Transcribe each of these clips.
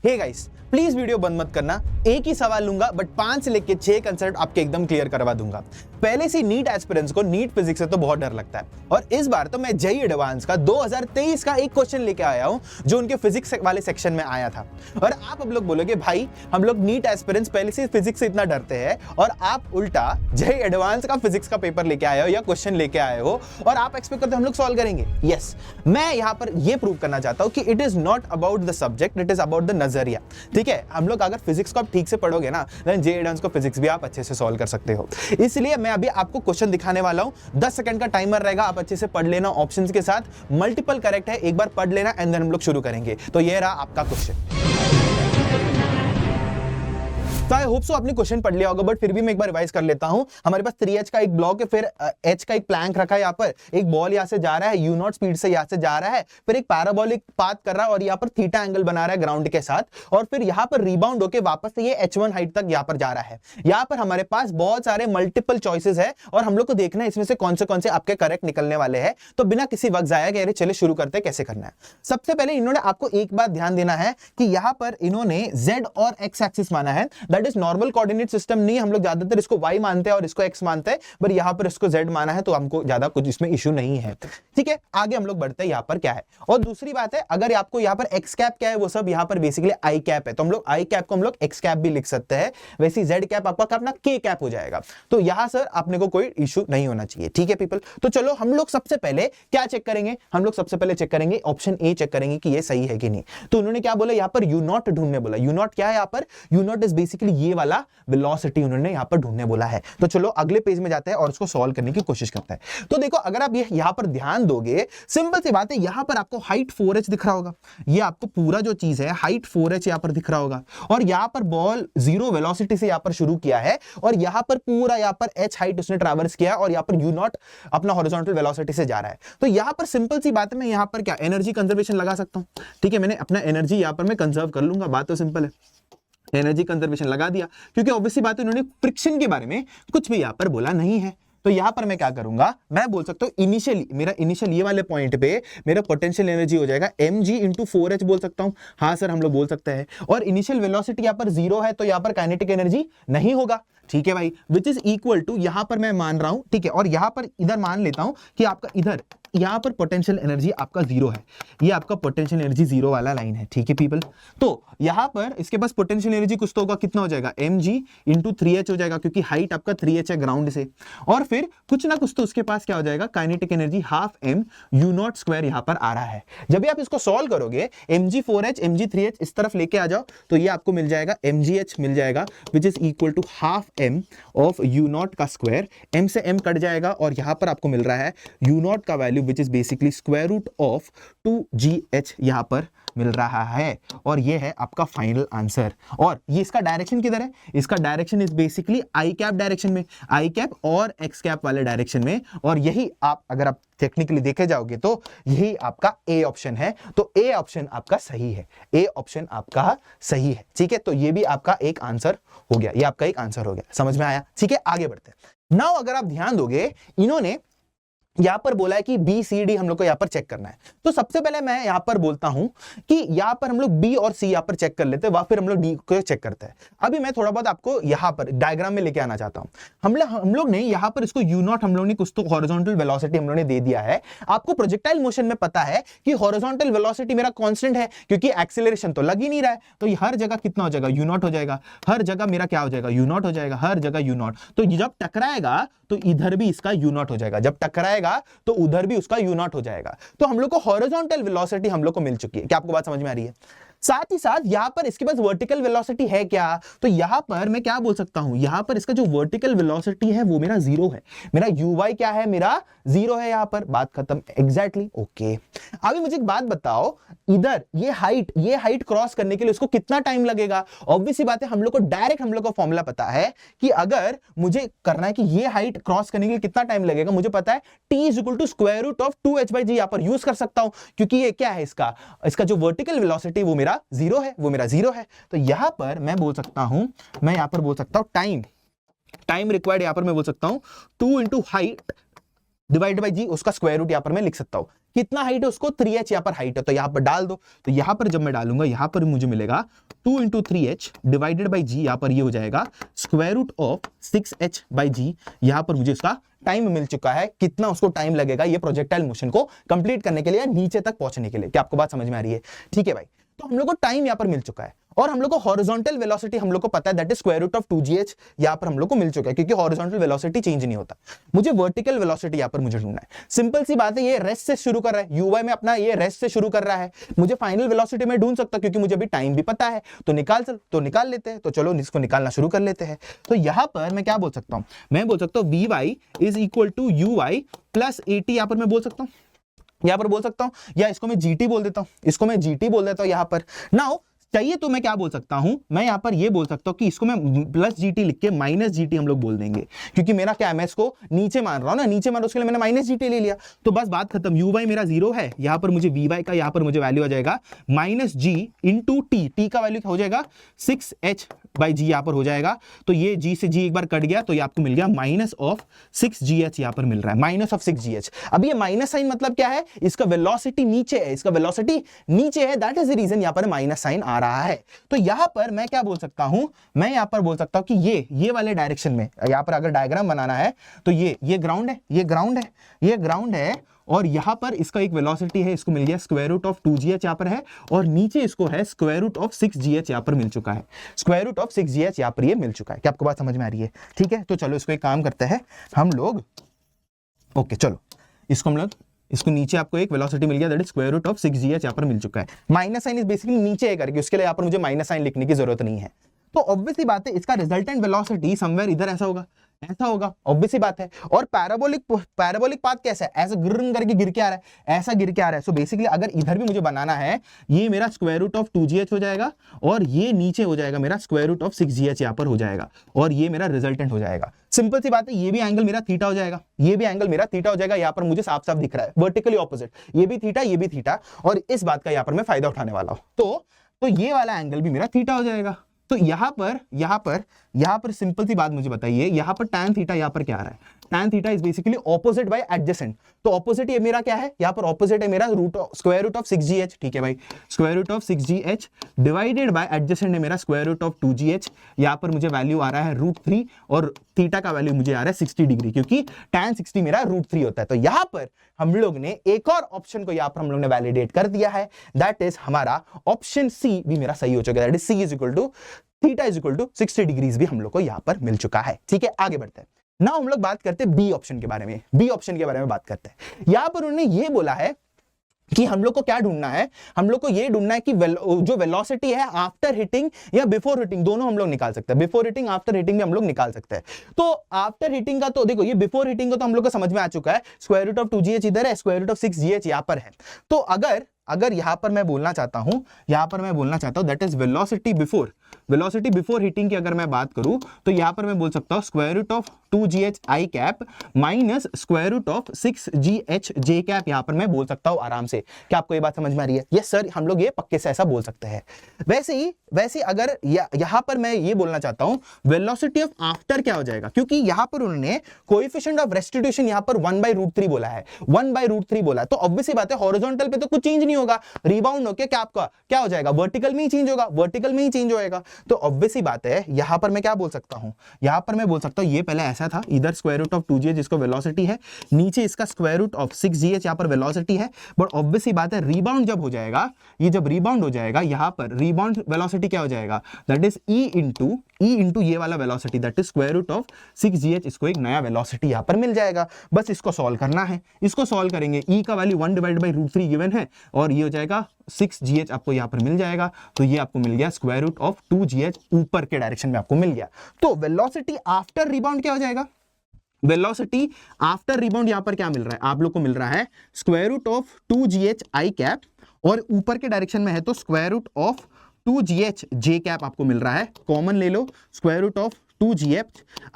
Hey guys, please video बंद मत करना। एक ही सवाल लूंगा बट 5 से लेके 6 कंसेप्ट आपके एकदम क्लियर करवा दूंगा। पहले से नीट एस्पिरेंट्स को नीट फिजिक्स से तो बहुत डर लगता है और इस बार तो मैं जेईई एडवांस का 2023 का एक क्वेश्चन लेके आया हूं जो उनके फिजिक्स वाले सेक्शन में आया था। और आप अब लोग बोलोगे भाई हम लोग नीट एस्पिरेंट्स पहले से फिजिक्स से इतना डरते हैं और आप उल्टा जेईई एडवांस का फिजिक्स का पेपर लेके आए हो या क्वेश्चन लेके आए हो और आप एक्सपेक्ट करते हो हम लोग सॉल्व करेंगे। यस, मैं यहां पर यह प्रूव करना चाहता हूं कि it is not about the subject, it is about the नजरिया। ठीक है, हम लोग अगर फिजिक्स को आप ठीक से पढ़ोगे ना देन जेईई एडवांस को फिजिक्स भी आप अच्छे से सॉल्व कर सकते हो। इसलिए मैं अभी आपको क्वेश्चन दिखाने वाला हूं, 10 सेकंड का टाइमर रहेगा, आप अच्छे से पढ़ लेना ऑप्शंस के साथ। मल्टीपल करेक्ट है, एक बार पढ़ लेना एंड देन हम लोग शुरू करेंगे। तो ये रहा आपका क्वेश्चन। तो आई होप सो आपने क्वेश्चन पढ़ लिया होगा बट फिर भी मैं एक बार रिवाइज कर लेता हूं। हमारे पास 3h का एक ब्लॉक है, फिर h का एक प्लैंक रखा है, यहाँ पर एक बॉल यहाँ से जा रहा है, u0 स्पीड से यहाँ से जा रहा है, फिर एक पैराबोलिक पाथ कर रहा है और यहाँ पर थीटा एंगल बना रहा है ग्राउंड के साथ, और फिर यहाँ पर रिबाउंड होकर वापस से ये h1 हाइट तक यहाँ पर जा रहा है। यहाँ पर हमारे पास बहुत सारे मल्टीपल चॉइसेस है और हम लोग को देखना है इसमें से कौन से आपके करेक्ट निकलने वाले हैं। तो बिना किसी वक्त जाया गए चले शुरू करते कैसे करना है। सबसे पहले इन्होंने आपको एक बात ध्यान देना है कि यहाँ पर इन्होंने z और x एक्सिस माना है, that is normal coordinate system नहीं। हम लोग ज्यादातर इसको y मानते हैं और इसको x मानते हैं, पर यहां पर इसको z माना है तो हमको ज्यादा कुछ इसमें इशू नहीं है। ठीक है, आगे हम लोग बढ़ते हैं। यहां पर क्या है, और दूसरी बात है अगर आपको यहां पर x कैप क्या है वो सब यहां पर बेसिकली i कैप है, तो हम लोग i कैप को हम लोग x कैप भी लिख सकते हैं। वैसे z कैप आपका अपना k कैप हो जाएगा। तो यहां सर अपने को कोई इशू नहीं होना चाहिए। ठीक है पीपल, तो चलो हम लोग सबसे पहले क्या चेक करेंगे, हम लोग सबसे पहले चेक करेंगे ऑप्शन ए, चेक करेंगे कि ये सही है कि नहीं। तो उन्होंने क्या बोला, यहां पर u0 ढूंढने बोला। u0 क्या है, यहां पर u0 इज बेसिकली ये वाला वेलोसिटी उन्होंने यहां पर ढूंढने बोला है। तो चलो अगले पेज में जाते हैं और उसको सॉल्व करने की कोशिश करते हैं। तो देखो अगर आप ये यहां पर ध्यान दोगे, सिंपल सी बात है, यहां पर आपको हाइट 4h दिख रहा होगा। ये आपको पूरा जो चीज है हाइट 4h यहां पर दिख रहा होगा और यहां पर बॉल 0 वेलोसिटी से यहां पर शुरू किया है और यहां पर पूरा यहां पर h हाइट उसने ट्रैवर्स किया और यहां पर u0 अपना हॉरिजॉन्टल वेलोसिटी से जा रहा है। तो यहां पर सिंपल सी बात है, मैं यहां पर क्या एनर्जी कंजर्वेशन लगा सकता हूं। ठीक है, मैंने अपना एनर्जी यहां पर मैं कंजर्व कर लूंगा, बात तो सिंपल है। एनर्जी कंजर्वेशन लगा दिया क्योंकि ऑब्वियसली बात है उन्होंने फ्रिक्शन के बारे में कुछ भी यहां पर बोला नहीं है। तो यहां पर मैं क्या करूंगा, मैं बोल सकता हूं इनिशियली मेरा इनिशियल ये वाले पॉइंट पे मेरा पोटेंशियल एनर्जी हो जाएगा mg इंटू 4h बोल सकता हूं। हाँ सर हम लोग बोल सकते हैं। और इनिशियल वेलोसिटी यहां पर 0 है तो यहां पर काइनेटिक एनर्जी नहीं होगा। ठीक है भाई, विच इज इक्वल टू यहां पर मैं मान रहा हूं। ठीक है, और यहां पर इधर मान लेता हूं कि आपका इधर यहां पर पोटेंशियल एनर्जी आपका 0 है, ये आपका पोटेंशियल एनर्जी 0 वाला लाइन है। ठीक है पीपल, तो यहां पर इसके पास पोटेंशियल एनर्जी कुछ तो होगा, कितना हो जाएगा mg इंटू 3h हो जाएगा क्योंकि हाइट आपका 3h है ग्राउंड से, और फिर कुछ ना कुछ तो उसके पास क्या हो जाएगा, kinetic energy half m u0 square यहां पर आ रहा है। जब भी आप इसको सॉल्व करोगे mg 4h mg 3h इस तरफ लेके आ जाओ तो ये आपको मिल जाएगा mgh मिल जाएगा which is equal to half m of u0 का स्क्वायर। m से m कट जाएगा और यहां पर आपको मिल रहा है u0 का value which is basically square root of 2gh यहां पर मिल रहा है, और ये है आपका फाइनल आंसर। और ये इसका डायरेक्शन किधर है, इसका direction is basically I cap direction में, आई कैप और एक्स कैप वाले डायरेक्शन में, और यही आप अगर आप टेक्निकली देखे जाओगे तो यही आपका ए ऑप्शन है। तो ए ऑप्शन आपका सही है, ए ऑप्शन आपका सही है। ठीक है, तो ये भी आपका एक आंसर हो गया, ये आपका एक आंसर हो गया। समझ में आया? ठीक है, आगे बढ़ते हैं। नाउ अगर आप ध्यान दोगे इन्होंने यहां पर बोला है कि बी सी डी हम लोग को यहां पर चेक करना है। तो सबसे पहले मैं यहां पर बोलता हूं कि यहां पर हम लोग बी और सी यहां पर चेक कर लेते हैं, फिर हम लोग डी को चेक करते हैं। अभी मैं थोड़ा बहुत आपको यहां पर डायग्राम में लेके आना चाहता हूं। हम लोग ने यहां पर इसको u0 हम लोग ने कुछ तो हॉरिजॉन्टल वेलोसिटी हम लोग ने दे दिया है। आपको प्रोजेक्टाइल मोशन में पता है कि हॉरिजॉन्टल वेलोसिटी मेरा कांस्टेंट है क्योंकि एक्सीलरेशन तो लग ही नहीं रहा है, तो ये हर जगह कितना हो जाएगा, u0 हो जाएगा। हर जगह मेरा क्या हो जाएगा, u0 हो जाएगा, हर जगह u0। तो जब टकराएगा तो इधर भी इसका u0 हो जाएगा, जब टकराएगा तो उधर भी उसका u0 हो जाएगा। तो हम लोग को हॉरिजॉन्टल वेलोसिटी हम लोग को मिल चुकी है। क्या आपको बात समझ में आ रही है? साथ ही साथ यहां पर इसके पास वर्टिकल वेलोसिटी है क्या, तो यहां पर मैं क्या बोल सकता हूं, यहां पर इसका जो वर्टिकल वेलोसिटी है वो मेरा 0 है। मेरा uy क्या है, मेरा 0 है। यहां पर बात खत्म। Exactly okay. अभी मुझे एक बात बताओ, इधर ये हाइट क्रॉस करने के लिए उसको कितना टाइम लगेगा? ऑब्वियसली बात है, हम लोग को डायरेक्ट हम लोग को फॉर्मूला पता है कि अगर मुझे करना है कि ये हाइट क्रॉस करने के लिए कितना टाइम लगेगा, मुझे पता है t is equal to square root of 2h/g यहां पर यूज कर सकता हूं क्योंकि ये क्या है, इसका जो वर्टिकल वेलोसिटी वो मेरा 0 है, वो मेरा 0 है। तो यहां पर मैं बोल सकता हूं, मैं यहां पर बोल सकता हूं टाइम रिक्वायर्ड, यहां पर मैं बोल सकता हूं 2 इंटू हाइट डिवाइड बाई जी, उसका स्क्वायर रूट यहाँ पर मैं लिख सकता हूं। कितना हाइट है उसको, 3h यहाँ पर हाइट है, तो यहाँ पर डाल दो। तो यहाँ पर जब मैं डालूंगा यहाँ पर मुझे मिलेगा 2 into 3h divided by G, यहाँ पर ये हो जाएगा square root of 6h by G. यहाँ पर मुझे उसका टाइम मिल चुका है, कितना उसको टाइम लगेगा ये प्रोजेक्टाइल मोशन को कंप्लीट करने के लिए, नीचे तक पहुंचने के लिए। क्या आपको बात समझ में आ रही है? ठीक है भाई, तो हम लोग को टाइम यहाँ पर मिल चुका है और हम लोग को हॉरिजॉन्टल वेलोसिटी हम लोग को पता है, that is square root of 2gh यहाँ पर हम लोग को मिल चुका है, क्योंकि हॉरिजॉन्टल वेलोसिटी चेंज नहीं होता। मुझे वर्टिकल वेलोसिटी यहाँ पर मुझे ढूंढना है। सिंपल सी बात है, ये रेस्ट से शुरू कर रहा है, uy में अपना ये रेस्ट से शुरू कर रहा है। मुझे फाइनल वेलोसिटी में ढूंढ सकता, क्योंकि मुझे अभी टाइम भी पता है, तो निकाल लेते हैं। तो चलो इसको निकालना शुरू कर लेते हैं। तो यहाँ पर मैं क्या बोल सकता हूँ, मैं बोल सकता हूँ vy is equal to uy plus 80, यहाँ पर मैं बोल सकता हूँ, यहाँ पर बोल सकता हूं, या इसको मैं जीटी बोल देता हूं, इसको मैं जीटी बोल देता हूं यहाँ पर। नाउ चाहिए तो मैं क्या बोल सकता हूं, मैं यहाँ पर ये बोल सकता हूं कि इसको मैं प्लस जीटी लिख के माइनस जीटी हम लोग बोल देंगे, क्योंकि मेरा क्या है, मैं इसको नीचे मान रहा हूं ना, नीचे मान रहा हूं, उसके लिए मैंने माइनस जीटी ले लिया। तो बस बात खत्म, यू वाई मेरा 0 है, यहाँ पर मुझे वी वाई का यहाँ पर मुझे वैल्यू आ जाएगा माइनस जी इंटू टी, टी का वैल्यू क्या हो जाएगा 6h बाई जी यहाँ पर हो जाएगा। तो ये जी से जी एक बार कट गया, तो ये आपको मिल गया माइनस ऑफ 6gh यहाँ पर मिल रहा है, माइनस ऑफ 6gh। अब ये माइनस साइन मतलब क्या है, इसका वेलोसिटी नीचे है, इसका वेलोसिटी नीचे है, दैट इज द रीजन यहाँ पर माइनस साइन आ रहा है। तो यहाँ पर मैं क्या बोल सकता हूं, मैं यहाँ पर बोल सकता हूं कि ये वाले डायरेक्शन में, यहाँ पर अगर डायग्राम बनाना है तो ये ग्राउंड है, ये ग्राउंड है, ये ग्राउंड है, और यहाँ पर इसका एक वेलोसिटी है, इसको मिल गया स्क्वायर रूट ऑफ 2gh यहाँ पर है, और नीचे इसको है स्क्वायर रूट ऑफ 6gh यहाँ पर मिल चुका है, स्क्वायर रूट ऑफ 6gh यहाँ पर ये मिल चुका है। क्या आपको बात समझ में आ रही है? ठीक है, तो चलो इसको एक काम करते हैं हम लोग, ओके चलो इसको हम लोग, इसको नीचे आपको एक वेलोसिटी मिल गया, that is square root of 6gh यहाँ पर मिल चुका है। माइनस साइन इज बेसिकली नीचे है करके, उसके लिए यहाँ पर मुझे माइनस साइन लिखने की जरूरत नहीं है। तो ऑब्वियसली बात है, इसका रिजल्टेंट वेलोसिटी समवेयर इधर ऐसा होगा, ऐसा होगा, ऑब्वियसली बात है। और पैराबोलिक पाथ कैसा है, ऐसा गिर करके गिर के आ रहा है, ऐसा गिर के आ रहा है। सो बेसिकली अगर इधर भी मुझे बनाना है, ये मेरा स्क्वायर रूट ऑफ 2gh हो जाएगा, और ये नीचे हो जाएगा मेरा स्क्वायर रूट ऑफ 6gh यहाँ पर हो जाएगा, और ये मेरा रिजल्टेंट हो जाएगा। सिंपल सी बात है, ये भी एंगल मेरा थीटा हो जाएगा, ये भी एंगल मेरा थीटा हो जाएगा। यहाँ पर मुझे साफ साफ दिख रहा है वर्टिकली ऑपोजिट, ये भी थीटा, ये भी थीटा, और इस बात का यहाँ पर मैं फायदा उठाने वाला हूं। तो ये वाला एंगल भी मेरा थीटा हो जाएगा। तो यहाँ पर सिंपल सी बात मुझे बताइए, यहाँ पर tan थीटा यहाँ पर क्या आ रहा है, tan theta is basically opposite by adjacent. तो ऑपोजिट ये मेरा क्या है, यहाँ पर ऑपोजिट है मेरा स्क्वायर रूट ऑफ 6gh, ठीक है भाई, square root of 6gh divided by adjacent है मेरा स्क्वायर रूट ऑफ 2gh। यहाँ पर मुझे वैल्यू आ रहा है √3, और थीटा का वैल्यू मुझे आ रहा है 60 डिग्री, क्योंकि tan 60 मेरा √3 होता है। तो यहाँ पर हम लोग ने एक और ऑप्शन को यहाँ पर हम लोग ने वैलिडेट कर दिया है, दैट इज हमारा ऑप्शन सी भी मेरा सही हो चुका है, that is C is equal to theta is equal to 60 degrees भी हम लोग को यहाँ पर मिल चुका है। ठीक है, आगे बढ़ते हैं। ना हम लोग बात करते हैं बी ऑप्शन के बारे में, बी ऑप्शन के बारे में बात करते हैं। यहां पर उन्होंने ये बोला है कि हम लोग को क्या ढूंढना है, हम लोग को ये ढूंढना है कि जो वेलोसिटी है आफ्टर हिटिंग या बिफोर हिटिंग, दोनों हम लोग निकाल सकते हैं। बिफोर हिटिंग आफ्टर हिटिंग भी हम लोग निकाल सकते हैं। तो आफ्टर हिटिंग का तो देखो, ये बिफोर हिटिंग का तो हम लोग को समझ में आ चुका है, स्क्वायर रूट ऑफ 2gh इधर है, स्क्वायर रूट ऑफ 6gh यहाँ पर है। तो अगर यहां पर मैं बोलना चाहता हूं, that is velocity before hitting की अगर मैं बात करूं, तो यहां पर मैं बोल सकता हूं square root of 2gh I cap minus square root of 6gh j cap, यहां पर मैं बोल सकता हूं आराम से। क्या आपको ये बात समझ में आ रही है? यस सर, हम लोग ये पक्के से ऐसा बोल सकते हैं। वैसे अगर यहां पर मैं ये बोलना चाहता हूं वेलोसिटी ऑफ आफ्टर क्या हो जाएगा, क्योंकि यहां पर उन्होंने कोएफिशिएंट ऑफ रेस्टिट्यूशन यहां पर 1/√3 बोला है, 1/√3 बोला है। तो ऑब्वियसली बात है, हॉरिजॉन्टल पे तो कुछ चेंज नहीं होगा, रिबाउंड होके क्या आपका क्या हो जाएगा, वर्टिकल में ही चेंज होगा, वर्टिकल में ही चेंज होएगा। तो ऑब्वियसली बात है, यहां पर मैं क्या बोल सकता हूं, यहां पर मैं बोल सकता हूं ये पहले ऐसा था, इधर स्क्वायर रूट ऑफ 2gh जिसको वेलोसिटी है, नीचे इसका स्क्वायर रूट ऑफ 6gh यहां पर वेलोसिटी है। बट ऑब्वियसली बात है, रिबाउंड जब हो जाएगा, ये जब रिबाउंड हो जाएगा, यहां पर रिबाउंड वेलोसिटी क्या हो जाएगा, दैट इज e इंटू ये वाला velocity, that is square root of 6gh, इसको एक नया वेलोसिटी यहां पर मिल जाएगा। बस इसको सॉल्व करना है, इसको सॉल्व करेंगे, e का वैल्यू 1/√3 गिवन है, और ये हो जाएगा 6gh आपको यहां पर मिल जाएगा। तो ये आपको मिल गया स्क्वायर रूट ऑफ 2gh, ऊपर के डायरेक्शन में आपको मिल गया। तो वेलोसिटी आफ्टर रिबाउंड क्या हो जाएगा, वेलोसिटी आफ्टर रिबाउंड यहां पर क्या मिल रहा है, आप लोग को मिल रहा है square root of 2gh I cap, और ऊपर के डायरेक्शन में है तो square root of 2gh j cap आपको मिल रहा है। कॉमन ले लो, square root of 2gh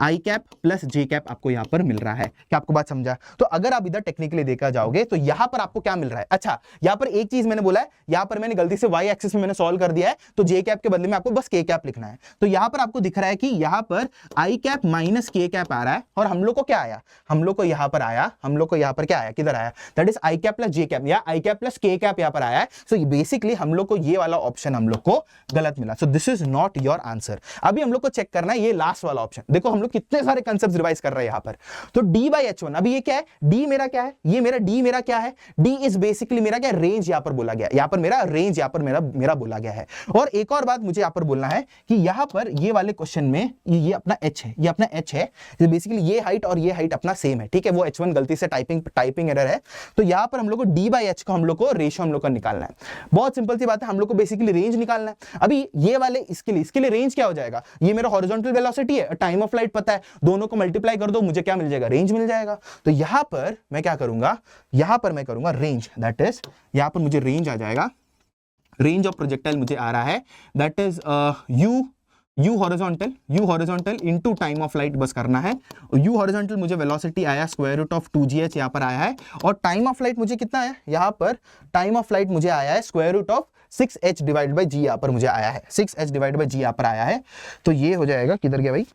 I cap plus J cap आपको यहां पर मिल रहा है। क्या आपको बात समझा? तो अगर आप इधर टेक्निकली देखा जाओगे तो यहां पर आपको क्या मिल रहा है? अच्छा, यहां पर एक चीज मैंने बोला है, यहां पर मैंने गलती से वाई एक्सिस में मैंने सॉल्व कर दिया है, तो जे कैप के बदले में आपको बस के कैप लिखना है। तो यहां पर आपको दिख रहा है कि यहां पर आई कैप माइनस के कैप आ रहा है, और हम लोग को क्या आया? हम लोग को यहां पर आया, हम लोग को यहां पर क्या आया? किधर आया? That is I cap plus J cap या आई कैप प्लस के कैप यहां पर आया है। सो बेसिकली हम लोग को ये वाला ऑप्शन हम लोग को गलत मिला। सो this is not your answer. अभी हम लोग को चेक करना है ये लास्ट वाला ऑप्शन। देखो हम लोग कितने सारे कंसेप्ट रिवाइज कर रहे हैं यहां पर। तो d बाई h1, अभी ये क्या है? d मेरा क्या है? ये मेरा d मेरा क्या है? d इज बेसिकली मेरा क्या? रेंज यहां पर बोला गया, यहां पर मेरा रेंज यहां पर मेरा बोला गया है। और एक और बात मुझे यहां पर बोलना है कि यहां पर ये वाले क्वेश्चन में ये अपना h है, ये अपना h है, बेसिकली ये हाइट और ये हाइट अपना सेम है, ठीक है? वो h1 गलती से टाइपिंग एरर है। तो यहां पर हम लोग को d बाई h को हम लोग को रेशियो हम लोग को निकालना है। बहुत सिंपल सी बात है, हम लोग को बेसिकली रेंज निकालना है। अभी ये वाले इसके लिए रेंज क्या हो जाएगा? ये मेरा हॉरिजॉन्टल वेलोसिटी है, टाइम ऑफ लाइट पता है, दोनों को मल्टीप्लाई कर दो, मुझे क्या मिल जाएगा? रेंज मिल जाएगा। तो यहां पर मैं क्या करूंगा? यहां पर मैं करूंगा रेंज, दैट इज यहां पर मुझे रेंज आ जाएगा, रेंज ऑफ प्रोजेक्टाइल मुझे आ रहा है, that is u horizontal into time of light बस करना है। u हॉरिजॉन्टल मुझे वेलोसिटी आया स्क्वायर रूट ऑफ 2gh यहां पर आया है, और टाइम ऑफ लाइट मुझे कितना आया? यहां पर टाइम ऑफ लाइट मुझे आया है square root of 6h divide by g, यहां पर मुझे आया है 6h डिवाइड बाय g यहां पर आया है। तो ये हो जाएगा, किधर गया भाई?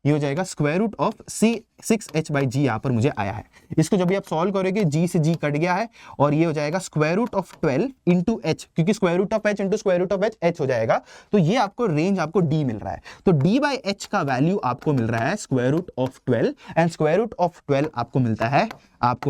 ये हो जाएगा square root of 6h by G यहां पर मुझे आया है। इसको जब भी आप सॉल्व करोगे g से g कट गया है, और ये हो जाएगा square root of 12 into h, क्योंकि square root of h into square root of h हो जाएगा। तो ये आपको रेंज आपको d मिल रहा है। तो d बाई h का वैल्यू आपको मिल रहा है square root of 12, and square root of 12 आपको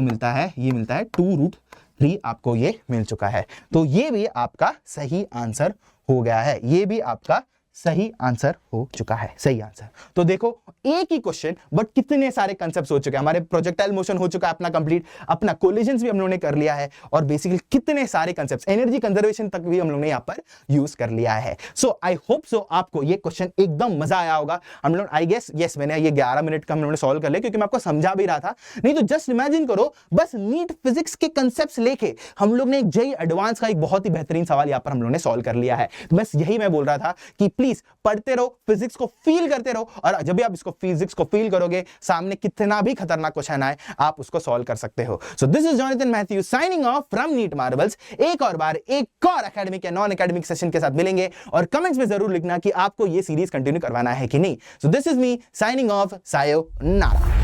मिलता है ये मिलता है 2√3 आपको ये मिल चुका है। तो ये भी आपका सही आंसर हो गया है, ये भी आपका सही आंसर हो चुका है, सही आंसर। तो देखो एक ही क्वेश्चन बट कितने सारे कंसेप्ट्स हो चुके हैं। हमारे प्रोजेक्टाइल मोशन हो चुका है अपना कंप्लीट, अपना कोलिजन्स भी हम लोगों ने कर लिया है, और बेसिकली कितने सारे कंसेप्ट्स, एनर्जी कंजर्वेशन तक भी हम लोगों ने यहाँ पर यूज कर लिया है। सो आई होप सो आपको ये क्वेश्चन एकदम मजा आया होगा। हम लोग आई गेस यस, मैंने ये 11 मिनट का हम लोगों ने सॉल्व कर लिया, क्योंकि मैं आपको समझा भी रहा था। नहीं तो जस्ट इमेजिन करो, बस नीट फिजिक्स के कंसेप्ट्स लेके हम लोग ने एक जेईई एडवांस का एक बहुत ही बेहतरीन सवाल यहाँ पर हम लोग ने सॉल्व कर लिया है। तो बस यही मैं बोल रहा था कि प्लीज पढ़ते रहो, फिजिक्स को फील करते रहो, और जब भी आप इसको फिजिक्स को फील करोगे, सामने कितना भी खतरनाक क्वेश्चन आए आप उसको सॉल्व कर सकते हो। So this is Jonathan Matthew signing off from NEET Marvels. एक और बार एक और एकेडमिक या नॉन एकेडमिक सेशन के साथ मिलेंगे, और कमेंट्स में जरूर लिखना कि आपको ये सीरीज कंटिन्यू करवाना है कि नहीं। सो this is me signing off, sayonara.